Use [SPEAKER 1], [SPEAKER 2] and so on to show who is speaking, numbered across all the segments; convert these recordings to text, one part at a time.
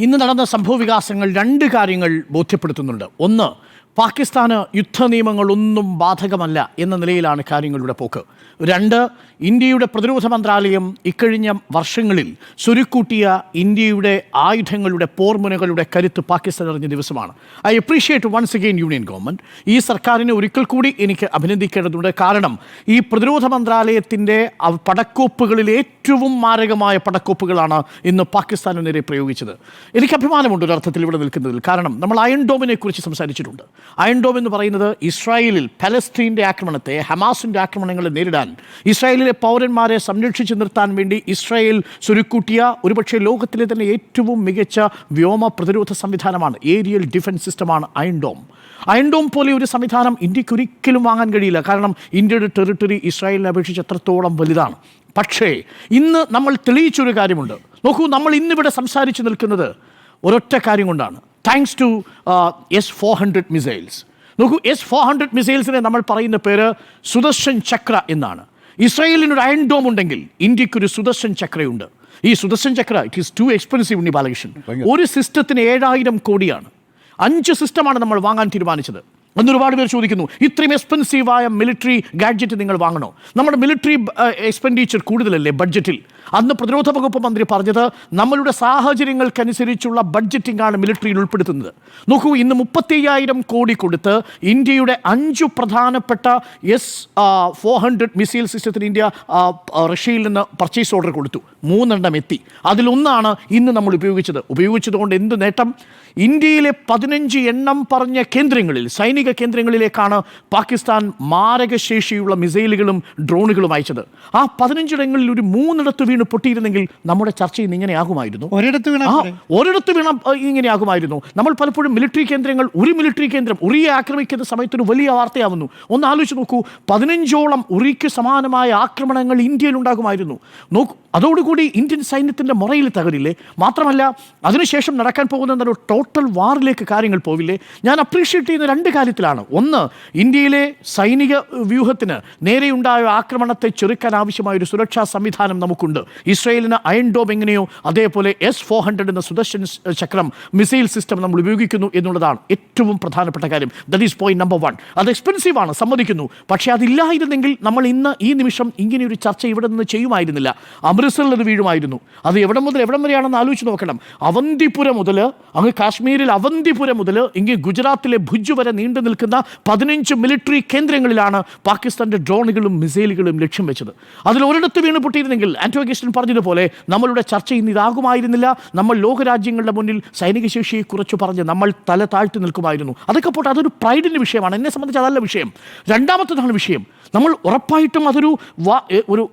[SPEAKER 1] ഇന്ന് നടന്ന സംഭവവികാസങ്ങൾ രണ്ട് കാര്യങ്ങൾ ബോധ്യപ്പെടുത്തുന്നുണ്ട്. ഒന്ന്, പാകിസ്ഥാന് യുദ്ധ നിയമങ്ങളൊന്നും ബാധകമല്ല എന്ന നിലയിലാണ് കാര്യങ്ങളുടെ പോക്ക്. രണ്ട്, ഇന്ത്യയുടെ പ്രതിരോധ മന്ത്രാലയം ഇക്കഴിഞ്ഞ വർഷങ്ങളിൽ സ്വരുക്കൂട്ടിയ ഇന്ത്യയുടെ ആയുധങ്ങളുടെ പോർമുനകളുടെ കരുത്ത് പാകിസ്ഥാൻ അറിഞ്ഞ ദിവസമാണ്. I appreciate once again union government. ഈ സർക്കാരിനെ ഒരിക്കൽ കൂടി എനിക്ക് അഭിനന്ദിക്കേണ്ടതുണ്ട്. കാരണം ഈ പ്രതിരോധ മന്ത്രാലയത്തിൻ്റെ പടക്കോപ്പുകളിൽ ഏറ്റവും മാരകമായ പടക്കോപ്പുകളാണ് ഇന്ന് പാകിസ്ഥാന് നേരെ പ്രയോഗിച്ചത്. എനിക്ക് അഭിമാനമുണ്ട് ഒരർത്ഥത്തിൽ ഇവിടെ നിൽക്കുന്നതിൽ. കാരണം നമ്മൾ അയൺ ഡോമിനെ കുറിച്ച് സംസാരിച്ചിട്ടുണ്ട്. അയൺ ഡോം എന്ന് പറയുന്നത് ഇസ്രായേലിൽ പലസ്തീൻ്റെ ആക്രമണത്തെ, ഹമാസിൻ്റെ ആക്രമണങ്ങളെ നേരിടാൻ, ഇസ്രായേലിലെ പൗരന്മാരെ സംരക്ഷിച്ചു നിർത്താൻ വേണ്ടി ഇസ്രായേൽ സ്വരുക്കൂട്ടിയ ഒരുപക്ഷെ ലോകത്തിലെ തന്നെ ഏറ്റവും മികച്ച വ്യോമ പ്രതിരോധ സംവിധാനമാണ്, ഏരിയൽ ഡിഫൻസ് സിസ്റ്റമാണ് അയൺ ഡോം. അയൺ ഡോം പോലെ ഒരു സംവിധാനം ഇന്ത്യക്ക് ഒരിക്കലും വാങ്ങാൻ കഴിയില്ല. കാരണം ഇന്ത്യയുടെ ടെറിട്ടറി ഇസ്രായേലിനെ അപേക്ഷിച്ച് എത്രത്തോളം വലുതാണ്. പക്ഷേ ഇന്ന് നമ്മൾ തെളിയിച്ചൊരു കാര്യമുണ്ട്. നോക്കൂ, നമ്മൾ ഇന്നിവിടെ സംസാരിച്ച് നിൽക്കുന്നത് ഒരൊറ്റ കാര്യം കൊണ്ടാണ്. Thanks to S-400 missiles. നോക്കൂ, S-400 മിസൈൽസിനെ നമ്മൾ പറയുന്ന പേര് സുദർശൻ ചക്ര എന്നാണ്. ഇസ്രായേലിനൊരു അയൺ ഡോം ഉണ്ടെങ്കിൽ ഇന്ത്യക്കൊരു സുദർശൻ ചക്രയുണ്ട്. ഈ സുദർശൻ ചക്ര ഇറ്റ് ഈസ് ടു എക്സ്പെൻസീവ് ഉണ്ണി ബാലകൃഷ്ണൻ. ഒരു സിസ്റ്റത്തിന് 7000 കോടിയാണ്. 5 സിസ്റ്റമാണ് നമ്മൾ വാങ്ങാൻ തീരുമാനിച്ചത്. അന്ന് ഒരുപാട് പേർ ചോദിക്കുന്നു, ഇത്രയും എക്സ്പെൻസീവായ മിലിറ്ററി ഗാഡ്ജറ്റ് നിങ്ങൾ വാങ്ങണോ? നമ്മുടെ മിലിറ്ററി എക്സ്പെൻഡിച്ചർ കൂടുതലല്ലേ ബഡ്ജറ്റിൽ? അന്ന് പ്രതിരോധ വകുപ്പ് മന്ത്രി പറഞ്ഞത് നമ്മളുടെ സാഹചര്യങ്ങൾക്കനുസരിച്ചുള്ള ബഡ്ജറ്റിംഗ് ആണ് മിലിറ്ററിയിൽ ഉൾപ്പെടുത്തുന്നത്. നോക്കൂ, ഇന്ന് 35,000 കോടി കൊടുത്ത് ഇന്ത്യയുടെ 5 പ്രധാനപ്പെട്ട S-400 മിസൈൽ സിസ്റ്റത്തിന് ഇന്ത്യ റഷ്യയിൽ നിന്ന് പർച്ചേസ് ഓർഡർ കൊടുത്തു. 3 എണ്ണം എത്തി. അതിലൊന്നാണ് ഇന്ന് നമ്മൾ ഉപയോഗിച്ചതുകൊണ്ട് എന്ത് നേട്ടം? ഇന്ത്യയിലെ 15 എണ്ണം പറഞ്ഞ കേന്ദ്രങ്ങളിൽ, സൈനിക കേന്ദ്രങ്ങളിലേക്കാണ് പാകിസ്ഥാൻ മാരകശേഷിയുള്ള മിസൈലുകളും ഡ്രോണുകളും അയച്ചത്. ആ 15 ഇടങ്ങളിൽ ഒരു 3 വീണ് പൊട്ടിയിരുന്നെങ്കിൽ നമ്മുടെ ചർച്ച ഇന്ന് ഇങ്ങനെയാകുമായിരുന്നു. ഒരിടത്ത് വീണ ഇങ്ങനെയാകുമായിരുന്നു. നമ്മൾ പലപ്പോഴും മിലിറ്ററി കേന്ദ്രങ്ങൾ, ഒരു മിലിറ്ററി കേന്ദ്രം ഉറിയെ ആക്രമിക്കുന്ന സമയത്തൊരു വലിയ വാർത്തയാവുന്നു. ഒന്ന് ആലോചിച്ച് നോക്കൂ, 15ഓളം ഉറിക്ക് സമാനമായ ആക്രമണങ്ങൾ ഇന്ത്യയിൽ ഉണ്ടാകുമായിരുന്നു. നോക്കൂ, അതോടുകൂടി ഇന്ത്യൻ സൈന്യത്തിൻ്റെ മുറയിൽ തകരില്ലേ? മാത്രമല്ല, അതിനുശേഷം നടക്കാൻ പോകുന്ന ഒരു ടോട്ടൽ വാറിലേക്ക് കാര്യങ്ങൾ പോവില്ലേ? ഞാൻ അപ്രീഷിയേറ്റ് ചെയ്യുന്ന 2 കാര്യത്തിലാണ്. ഒന്ന്, ഇന്ത്യയിലെ സൈനിക വ്യൂഹത്തിന് നേരെയുണ്ടായ ആക്രമണത്തെ ചെറുക്കാൻ ആവശ്യമായ ഒരു സുരക്ഷാ സംവിധാനം നമുക്കുണ്ട്. ഇസ്രായേലിന് അയൺ ഡോം എങ്ങനെയോ അതേപോലെ S-400 എന്ന സുദർശൻ ചക്രം മിസൈൽ സിസ്റ്റം നമ്മൾ ഉപയോഗിക്കുന്നു എന്നുള്ളതാണ് ഏറ്റവും പ്രധാനപ്പെട്ട കാര്യം. That is point number 1. അത് എക്സ്പെൻസീവ് ആണ്, സമ്മതിക്കുന്നു. പക്ഷേ അതില്ലായിരുന്നെങ്കിൽ നമ്മൾ ഇന്ന് ഈ നിമിഷം ഇങ്ങനെയൊരു ചർച്ച ഇവിടെ നിന്ന് ചെയ്യുമായിരുന്നില്ല. അമൃത്സറിൽ അത് വീഴുമായിരുന്നു. അത് എവിടെ മുതൽ എവിടം വരെയാണെന്ന് ആലോചിച്ച് നോക്കണം. അവന്തിപുര മുതൽ അങ്ങ് കാശ്മീരിൽ അവന്തിപുര മുതൽ ഇങ്ങ് ഗുജറാത്തിലെ ഭുജ് വരെ നീണ്ടു നിൽക്കുന്ന 15 മിലിറ്ററി കേന്ദ്രങ്ങളിലാണ് പാകിസ്ഥാൻ്റെ ഡ്രോണുകളും മിസൈലുകളും ലക്ഷ്യം വെച്ചത്. അതിൽ ഒരിടത്ത് വീണ് പൊട്ടിയിരുന്നെങ്കിൽ ആന്റോ ഗസ്റ്റൻ പറഞ്ഞതുപോലെ നമ്മളുടെ ചർച്ച ഇന്ന് ഇതാകുമായിരുന്നില്ല. നമ്മൾ ലോകരാജ്യങ്ങളുടെ മുന്നിൽ സൈനിക ശേഷിയെ കുറിച്ച് പറഞ്ഞ് നമ്മൾ തല താഴ്ത്തി നിൽക്കുമായിരുന്നു. അതൊക്കെ പോട്ടെ, അതൊരു പ്രൈഡിൻ്റെ വിഷയമാണ്. എന്നെ സംബന്ധിച്ച് അതല്ല വിഷയം. രണ്ടാമത്തേതാണ് വിഷയം. നമ്മൾ ഉറപ്പായിട്ടും അതൊരു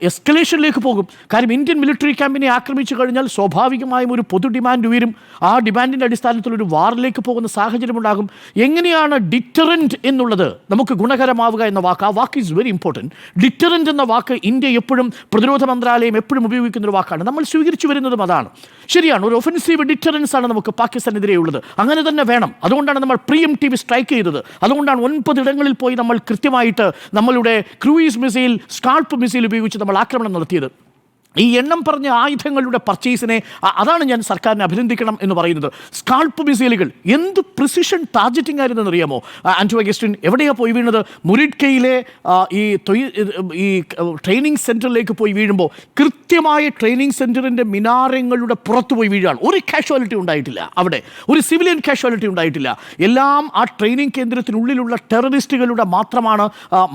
[SPEAKER 1] എസ്കലേഷനിലേക്ക് പോകും. കാര്യം ഇന്ത്യൻ മിലിറ്ററി ക്യാമ്പിനെ ആക്രമിച്ചു കഴിഞ്ഞാൽ സ്വാഭാവികമായും ഒരു പൊതു ഡിമാൻഡ് ഉയരും. ആ ഡിമാൻഡിൻ്റെ അടിസ്ഥാനത്തിൽ ഒരു വാറിലേക്ക് പോകുന്ന സാഹചര്യം ഉണ്ടാകും. എങ്ങനെയാണ് ഡിറ്ററൻറ്റ് എന്നുള്ളത് നമുക്ക് ഗുണകരമാവുക എന്ന വാക്ക്, ആ വാക്ക് ഈസ് വെരി ഇമ്പോർട്ടൻറ്റ്. ഡിറ്ററൻറ്റ് എന്ന വാക്ക് ഇന്ത്യ എപ്പോഴും, പ്രതിരോധ മന്ത്രാലയം എപ്പോഴും ഉപയോഗിക്കുന്ന ഒരു വാക്കാണ്. നമ്മൾ സ്വീകരിച്ചു വരുന്നതും അതാണ്. ശരിയാണ്, ഒരു ഒഫൻസീവ് ഡിറ്ററൻസ് ആണ് നമുക്ക് പാകിസ്ഥാനെതിരെയുള്ളത്. അങ്ങനെ തന്നെ വേണം. അതുകൊണ്ടാണ് നമ്മൾ പ്രീഎംപ്റ്റീവ് സ്ട്രൈക്ക് ചെയ്തത്. അതുകൊണ്ടാണ് 9 ഇടങ്ങളിൽ പോയി നമ്മൾ കൃത്യമായിട്ട് നമ്മളുടെ ക്രൂയിസ് മിസൈൽ, സ്കാൾപ്പ് മിസൈൽ ഉപയോഗിച്ച് നമ്മൾ ആക്രമണം നടത്തിയത്. ഈ എണ്ണം പറഞ്ഞ ആയുധങ്ങളുടെ പർച്ചേസിനെ, അതാണ് ഞാൻ സർക്കാരിനെ അഭിനന്ദിക്കണം എന്ന് പറയുന്നത്. സ്കാൾപ്പ് മിസൈലുകൾ എന്ത് പ്രിസിഷൻ ടാർജറ്റിംഗ് ആയിരുന്നെന്ന് അറിയാമോ ആന്റോ അഗസ്റ്റിൻ? എവിടെയാണ് പോയി വീണത്? മുരിഡ്കയിലെ ഈ ട്രെയിനിങ് സെൻറ്ററിലേക്ക് പോയി വീഴുമ്പോൾ കൃത്യമായ ട്രെയിനിങ് സെൻറ്ററിൻ്റെ മിനാരങ്ങളുടെ പുറത്ത് പോയി വീഴുകയാണ്. ഒരു കാഷ്വാലിറ്റി ഉണ്ടായിട്ടില്ല അവിടെ, ഒരു സിവിലിയൻ കാഷ്വാലിറ്റി ഉണ്ടായിട്ടില്ല. എല്ലാം ആ ട്രെയിനിങ് കേന്ദ്രത്തിനുള്ളിലുള്ള ടെററിസ്റ്റുകളുടെ മാത്രമാണ്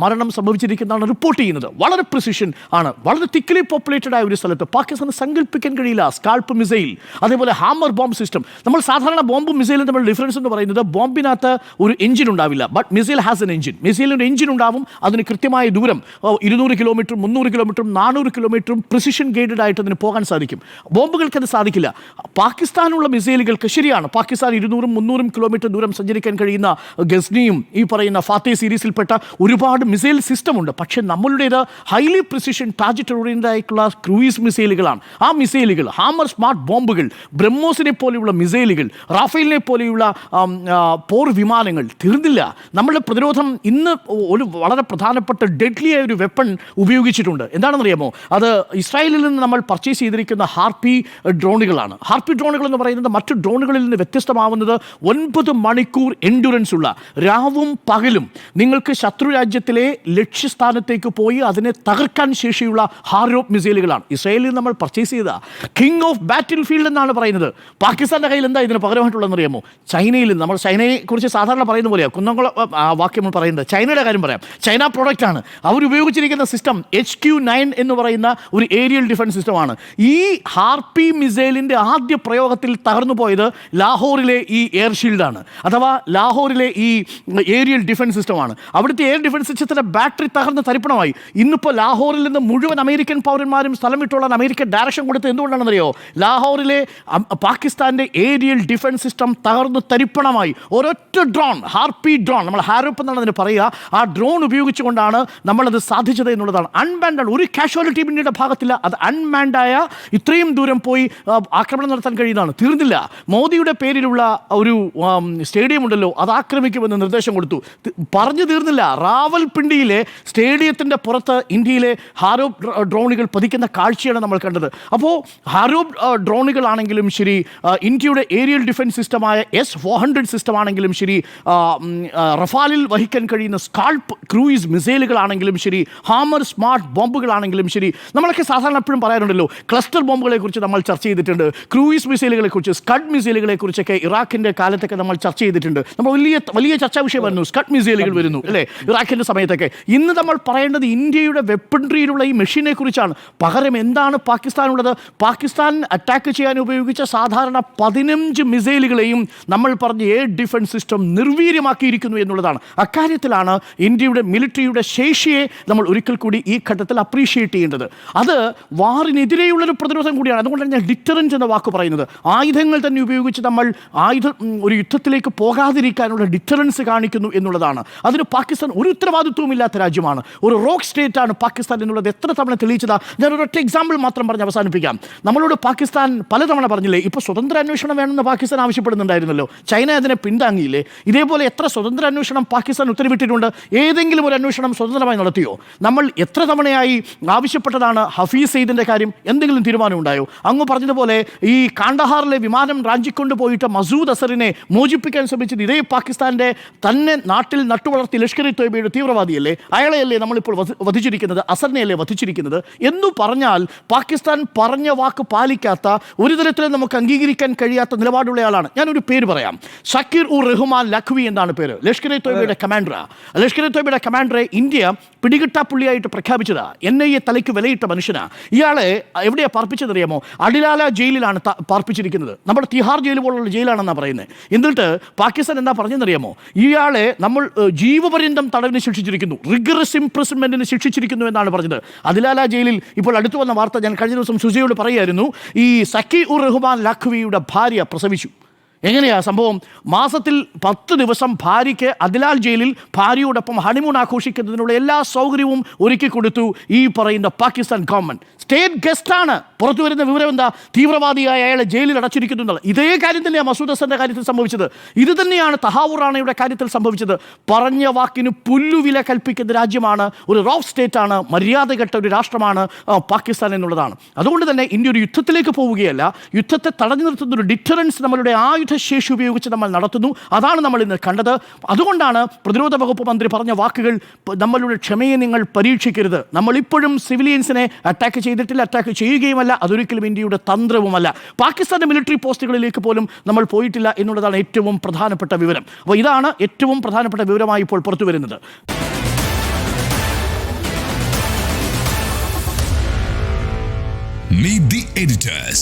[SPEAKER 1] മരണം സംഭവിച്ചിരിക്കുന്നതാണ് റിപ്പോർട്ട് ചെയ്യുന്നത്. വളരെ പ്രിസിഷൻ ആണ്. വളരെ തിക്കലി പോപ്പുലേറ്റഡ് ഒരു സ്ഥലത്ത് പാകിസ്ഥാന് സങ്കല്പിക്കാൻ കഴിയില്ല സ്കാൾപ്പ് മിസൈൽ. അതേപോലെ ഹാമർ ബോംബ് സിസ്റ്റം. നമ്മൾ സാധാരണ ബോംബും മിസൈലും തമ്മിലുള്ള ഡിഫറൻസ് എന്ന് പറയുന്നത്, ബോംബിനകത്ത് ഒരു എഞ്ചിൻ ഉണ്ടാവില്ല, but missile has an engine. മിസൈലിൻ്റെ എഞ്ചിൻ ഉണ്ടാവും. അതിന് കൃത്യമായ ദൂരം 200 കിലോമീറ്ററും 300 കിലോമീറ്ററും 400 കിലോമീറ്ററും പ്രിസിഷൻ ഗൈഡഡ് ആയിട്ട് അതിന് പോകാൻ സാധിക്കും. ബോംബുകൾക്ക് അത് സാധിക്കില്ല. പാകിസ്ഥാനുള്ള മിസൈലുകൾക്ക് ശരിയാണ്, പാകിസ്ഥാൻ 200-ഉം 300-ഉം കിലോമീറ്റർ ദൂരം സഞ്ചരിക്കാൻ കഴിയുന്ന ഗസ്നിയും ഈ പറയുന്ന ഫാത്തേ സീരീസിൽപ്പെട്ട ഒരുപാട് മിസൈൽ സിസ്റ്റം ഉണ്ട്. പക്ഷേ നമ്മളുടേത് ഹൈലി പ്രിസിഷൻ ടാർജറ്റ് ഓറിയന്റഡ് ആയിട്ടുള്ള ക്രൂയിസ് മിസൈലുകളാണ്. ആ മിസൈലുകൾ, ഹാമർ സ്മാർട്ട് ബോംബുകൾ, ബ്രഹ്മോസിനെ പോലെയുള്ള മിസൈലുകൾ, റാഫേലിനെ പോലെയുള്ള പോർ വിമാനങ്ങൾ തീർന്നില്ല. നമ്മളുടെ പ്രതിരോധം ഇന്ന് ഒരു വളരെ പ്രധാനപ്പെട്ട ഡെഡ്ലിയായ ഒരു വെപ്പൺ ഉപയോഗിച്ചിട്ടുണ്ട്. എന്താണെന്നറിയാമോ? അത് ഇസ്രായേലിൽ നിന്ന് നമ്മൾ പർച്ചേസ് ചെയ്തിരിക്കുന്ന ഹാർപ്പി ഡ്രോണുകളാണ്. ഹാർപ്പി ഡ്രോണുകൾ എന്ന് പറയുന്നത് മറ്റു ഡ്രോണുകളിൽ നിന്ന് വ്യത്യസ്തമാവുന്നത് 9 മണിക്കൂർ എൻഡുറൻസ് ഉള്ള, രാവും പകലും നിങ്ങൾക്ക് ശത്രു രാജ്യത്തിലെ ലക്ഷ്യസ്ഥാനത്തേക്ക് പോയി അതിനെ തകർക്കാൻ ശേഷിയുള്ള ഹാരോപ്പ് മിസൈലുകളാണ് ഇസ്രായേലിൽ നമ്മൾ പർച്ചേസ് ചെയ്ത. കിങ് ഓഫ് ബാറ്റിൽ ഫീൽഡ് എന്നാണ് പറയുന്നത്. പാകിസ്ഥാൻ്റെ കയ്യിൽ എന്താ ഇതിന് പകരമായിട്ടുള്ളതെന്ന് അറിയാമോ? ചൈനയിൽ നിന്ന്, നമ്മൾ ചൈനയെ കുറിച്ച് സാധാരണ പറയുന്ന പോലെയാണ്, കുന്നംകുളം വാക്യം പറയുന്നത്. ചൈനയുടെ കാര്യം പറയാം. ചൈന പ്രോഡക്റ്റാണ്. അവരുപയോഗിച്ചിരിക്കുന്ന സിസ്റ്റം HQ-9 എന്ന് പറയുന്ന ഒരു ഏരിയൽ ഡിഫൻസ് സിസ്റ്റമാണ്. ഈ ഹാർപ്പി മിസൈലിൻ്റെ ആദ്യ പ്രയോഗത്തിൽ തകർന്നു പോയത് ലാഹോറിലെ ഈ എയർ ഷീൽഡാണ്, അഥവാ ലാഹോറിലെ ഈ ഏരിയൽ ഡിഫൻസ് സിസ്റ്റമാണ്. അവിടുത്തെ എയർ ഡിഫൻസ് സിസ്റ്റത്തിൻ്റെ ബാറ്ററി തകർന്ന് തരിപ്പണമായി. ഇന്നിപ്പോൾ ലാഹോറിൽ നിന്ന് മുഴുവൻ അമേരിക്കൻ പൗരന്മാരും സ്ഥലം വിട്ടുള്ള അമേരിക്കൻ ഡയറക്ഷൻ കൊടുത്ത് എന്തുകൊണ്ടാണെന്നറിയോ? ലാഹോറിലെ പാകിസ്ഥാൻ്റെ ഏരിയൽ ഡിഫൻസ് സിസ്റ്റം തകർന്ന് തരിപ്പണമായി. ഒരൊറ്റ ഡ്രോൺ, ഹാർപ്പി ഡ്രോൺ, നമ്മൾ ഹാരോപ്പ് എന്നാണ് അതിന് പറയുക, ആ ഡ്രോൺ ഉപയോഗിച്ചുകൊണ്ടാണ് നമ്മളത് സാധിച്ചത് എന്നുള്ളതാണ്. അൺമാൻഡ്, ഒരു കാഷ്വാലിറ്റി പിന്നീട് ഭാഗത്തില്ല. അത് അൺമാൻഡായ ഇത്രയും ദൂരം പോയി ആക്രമണം നടത്താൻ കഴിയുന്നതാണ്. തീർന്നില്ല. മോദിയുടെ പേരിലുള്ള ഒരു സ്റ്റേഡിയം ഉണ്ടല്ലോ, അത് ആക്രമിക്കുമെന്ന് നിർദ്ദേശം കൊടുത്തു. പറഞ്ഞു തീർന്നില്ല. റാവൽപിണ്ടിയിലെ സ്റ്റേഡിയത്തിൻ്റെ പുറത്ത് ഇന്ത്യയിലെ ഹാരോപ്പ് ഡ്രോണുകൾ പതിക്കുന്ന കാഴ്ചയാണ് നമ്മൾ കണ്ടത്. അപ്പോൾ ഹാരോപ്പ് ഡ്രോണുകളാണെങ്കിലും ശരി, ഇന്ത്യയുടെ ഏരിയൽ ഡിഫൻസ് സിസ്റ്റമായ S-400 സിസ്റ്റം ആണെങ്കിലും ശരി, റഫാലിൽ വഹിക്കാൻ കഴിയുന്ന സ്കാൾപ്പ് ക്രൂയിസ് മിസൈലുകളാണെങ്കിലും ശരി, ഹാമർ സ്മാർട്ട് ബോംബുകളാണെങ്കിലും ശരി, നമ്മളൊക്കെ സാധാരണ എപ്പോഴും പറയാറുണ്ടല്ലോ, ക്ലസ്റ്റർ ബോംബുകളെ കുറിച്ച് നമ്മൾ ചർച്ച ചെയ്തിട്ടുണ്ട്. ക്രൂയിസ് മിസൈലുകളെ കുറിച്ച്, സ്കഡ് മിസൈലുകളെ കുറിച്ചൊക്കെ ഇറാഖിൻ്റെ കാലത്തൊക്കെ നമ്മൾ ചർച്ച ചെയ്തിട്ടുണ്ട്. നമ്മൾ വലിയ ചർച്ചാ വിഷയമായിരുന്നു. സ്കഡ് മിസൈലുകൾ വരുന്നു അല്ലേ ഇറാഖിൻ്റെ സമയത്തൊക്കെ. ഇന്ന് നമ്മൾ പറയേണ്ടത് ഇന്ത്യയുടെ വെപ്പൺട്രിയിലുള്ള ഈ മെഷീനെ കുറിച്ചാണ്. പകരം എന്താണ് പാകിസ്ഥാനുള്ളത്? പാകിസ്ഥാൻ അറ്റാക്ക് ചെയ്യാൻ ഉപയോഗിച്ച സാധാരണ 15 മിസൈലുകളെയും നമ്മൾ പറഞ്ഞ എയർ ഡിഫൻസ് സിസ്റ്റം നിർവീര്യമാക്കിയിരിക്കുന്നു എന്നുള്ളതാണ്. അക്കാര്യത്തിലാണ് ഇന്ത്യയുടെ മിലിറ്ററിയുടെ ശേഷിയെ നമ്മൾ ഒരിക്കൽ കൂടി ഈ ഘട്ടത്തിൽ അപ്രീഷിയേറ്റ് ചെയ്യേണ്ടത്. അത് വാറിനെതിരെയുള്ളൊരു പ്രതിരോധം കൂടിയാണ്. അതുകൊണ്ടാണ് ഞാൻ ഡിറ്ററൻറ്റ് എന്ന വാക്ക് പറയുന്നത്. ആയുധങ്ങൾ തന്നെ ഉപയോഗിച്ച് നമ്മൾ ഒരു യുദ്ധത്തിലേക്ക് പോകാതിരിക്കാനുള്ള ഡിറ്ററൻസ് കാണിക്കുന്നു എന്നുള്ളതാണ്. അതിന് പാകിസ്ഥാൻ ഒരു ഉത്തരവാദിത്വവും ഇല്ലാത്ത രാജ്യമാണ്. ഒരു റോക്ക് സ്റ്റേറ്റാണ് പാകിസ്ഥാൻ എന്നുള്ളത് എത്ര തവണ തെളിയിച്ചതാണ്. ഞാൻ ഒരൊറ്റ എക്സാമ്പിൾ മാത്രം പറഞ്ഞ് അവസാനിപ്പിക്കാം. നമ്മളോട് പാകിസ്ഥാൻ പലതവണ പറഞ്ഞില്ലേ, ഇപ്പോൾ സ്വതന്ത്ര അന്വേഷണം വേണമെന്ന് പാകിസ്ഥാൻ ആവശ്യപ്പെടുന്നുണ്ടായിരുന്നല്ലോ, ചൈന അതിനെ പിന്താങ്ങിയില്ലേ? ഇതേപോലെ എത്ര സ്വതന്ത്ര അന്വേഷണം പാകിസ്ഥാൻ ഉത്തരവിട്ടിട്ടുണ്ട്? ഏതെങ്കിലും ഒരു അന്വേഷണം സ്വതന്ത്രമായി നടത്തിയോ? നമ്മൾ എത്ര തവണയായി ആവശ്യപ്പെട്ടതാണ് ഹഫീസ് സെയ്ദിൻ്റെ കാര്യം? എന്തെങ്കിലും തീരുമാനം ഉണ്ടായോ? അങ്ങ് പറഞ്ഞതുപോലെ ഈ കാണ്ഡഹാറിലെ വിമാനം റാഞ്ചിക്കൊണ്ട് പോയിട്ട് മസൂദ് അസറിനെ മോചിപ്പിക്കാൻ ശ്രമിച്ചത് ഇതേ പാകിസ്ഥാൻ്റെ തന്നെ നാട്ടിൽ നട്ടുവളർത്തി ലഷ്കർ-ഇ-തോയ്ബയുടെ തീവ്രവാദിയല്ലേ? അയാളെയല്ലേ നമ്മളിപ്പോൾ വധിച്ചിരിക്കുന്നത്? അസറിനെയല്ലേ വധിച്ചിരിക്കുന്നത്? എന്നു പറഞ്ഞാൽ പാകിസ്ഥാൻ പറഞ്ഞ വാക്ക് പാലിക്കാത്ത, ഒരു തരത്തിലും നമുക്ക് അംഗീകരിക്കാൻ കഴിയാത്ത നിലപാടുള്ളയാളാണ്. ഞാനൊരു പേര് പറയാം. ഷക്കീർ-ഉർ-റഹ്മാൻ ലഖ്വി എന്നാണ് പേര്. ലഷ്കർ-ഇ-തോയ്ബയുടെ കമാൻഡറാണ്. ലഷ്കർ-ഇ-തോയ്ബയുടെ കമാൻഡറെ ഇന്ത്യ പിടികിട്ടാപ്പുള്ളിയായിട്ട് പ്രഖ്യാപിച്ചതാണ്. NIA തലയ്ക്ക് വിലയിട്ട മനുഷ്യനാണ്. ഇയാളെ എവിടെയാണ് പാർപ്പിച്ചതറിയാമോ? അഡിലാല ജയിലിലാണ് പാർപ്പിച്ചിരിക്കുന്നത്. നമ്മുടെ തിഹാർ ജയിൽ പോലുള്ള ജയിലാണെന്നാണ് പറയുന്നത്. എന്നിട്ട് പാകിസ്ഥാൻ എന്താ പറഞ്ഞതെന്നറിയാമോ? ഇയാളെ നമ്മൾ ജീവപര്യന്തം തടവിന് ശിക്ഷിച്ചിരിക്കുന്നു, റിഗറസ് ഇംപ്രിസൺമെൻറ്റിന് ശിക്ഷിച്ചിരിക്കുന്നു എന്നാണ് പറഞ്ഞത്. അഡിലാല ജയിലിൽ ഇപ്പോൾ അടുത്തു വന്ന വാർത്ത ഞാൻ കഴിഞ്ഞ ദിവസം സുജയോട് പറയായിരുന്നു. ഈ ഷക്കീർ-ഉർ-റഹ്മാൻ ലഖ്വിയുടെ ഭാര്യ പ്രസവിച്ചു. എങ്ങനെയാണ് സംഭവം? മാസത്തിൽ 10 ദിവസം ഭാര്യയ്ക്ക് അദിലാൽ ജയിലിൽ ഭാര്യയോടൊപ്പം ഹണിമൂൺ ആഘോഷിക്കുന്നതിനുള്ള എല്ലാ സൗകര്യവും ഒരുക്കി കൊടുത്തു ഈ പറയുന്ന പാകിസ്ഥാൻ ഗവൺമെൻറ്. സ്റ്റേറ്റ് ഗസ്റ്റാണ്. പുറത്തു വരുന്ന വിവരം എന്താ? തീവ്രവാദിയായ അയാളെ ജയിലിൽ അടച്ചിരിക്കുന്നു എന്നുള്ള. ഇതേ കാര്യം തന്നെയാണ് മസൂദ് അസറിൻ്റെ കാര്യത്തിൽ സംഭവിച്ചത്. ഇത് തന്നെയാണ് തഹാവൂർ റാണയുടെ കാര്യത്തിൽ സംഭവിച്ചത്. പറഞ്ഞ വാക്കിന് പുല്ലുവില കൽപ്പിക്കുന്ന രാജ്യമാണ്, ഒരു റോക്ക് സ്റ്റേറ്റാണ്, മര്യാദകെട്ട ഒരു രാഷ്ട്രമാണ് പാകിസ്ഥാൻ എന്നുള്ളതാണ്. അതുകൊണ്ട് തന്നെ ഇന്ത്യ ഒരു യുദ്ധത്തിലേക്ക് പോവുകയല്ല, യുദ്ധത്തെ തടഞ്ഞു നിർത്തുന്ന ഒരു ഡിറ്ററൻസ് നമ്മളുടെ ആയുധശേഷി ഉപയോഗിച്ച് നമ്മൾ നടത്തുന്നു. അതാണ് നമ്മൾ ഇന്ന് കണ്ടത്. അതുകൊണ്ടാണ് പ്രതിരോധ വകുപ്പ് മന്ത്രി പറഞ്ഞ വാക്കുകൾ, നമ്മളുടെ ക്ഷമയെ നിങ്ങൾ പരീക്ഷിക്കരുത്. നമ്മളിപ്പോഴും സിവിലിയൻസിനെ അറ്റാക്ക് ചെയ്തിട്ടില്ല, അറ്റാക്ക് ചെയ്യുകയുമല്ല. അതൊരിക്കലും ഇന്ത്യയുടെ തന്ത്രവുമല്ല. പാകിസ്ഥാന്റെ മിലിറ്ററി പോസ്റ്റുകളിലേക്ക് പോലും നമ്മൾ പോയിട്ടില്ല എന്നുള്ളതാണ് ഏറ്റവും പ്രധാനപ്പെട്ട വിവരം. അപ്പോൾ ഇതാണ് ഏറ്റവും പ്രധാനപ്പെട്ട വിവരമായി ഇപ്പോൾ പുറത്തു വരുന്നത്.
[SPEAKER 2] Meet the editors.